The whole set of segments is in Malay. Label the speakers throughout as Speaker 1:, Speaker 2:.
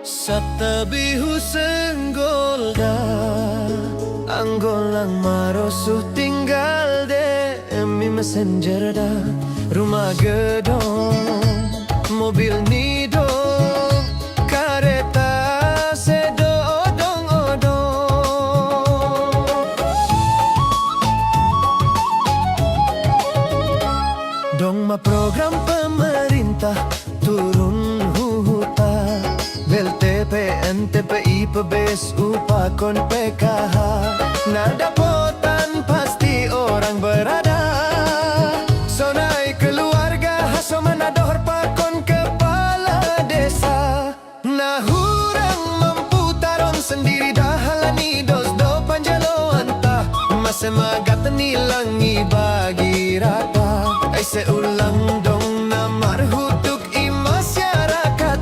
Speaker 1: Sa tabi huseng golda ang golang marosu tinggal de mi messenger da rumah gedong mobil nidong kareta sedo odong-odong dong ma program pemerintah turun huhuta BLTP, NTPI, PBS, UPA, KON, PKH nada potan pasti orang berada sonai keluarga haso menador pakon kepala desa nah hurang mampu taron sendiri dahalani dos do panjalo anta mase magat nilangi bagi rata ai seulang dong namar hutuk i masyarakat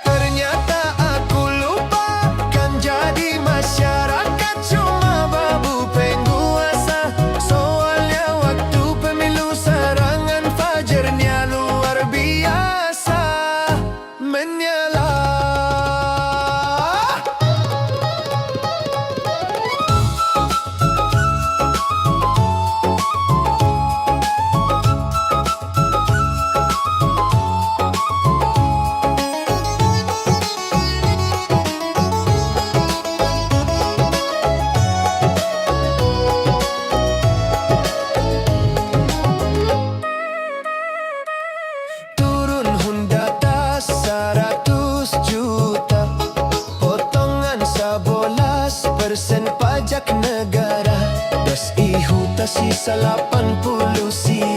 Speaker 1: ternyata aku lupa kan jadi masyarakat cuma babu penguasa soalnya waktu pemilu serangan fajarnya luar biasa menyala. Turun hundata 100 juta potongan 11% pajak negara das ihuta sisa 80 sia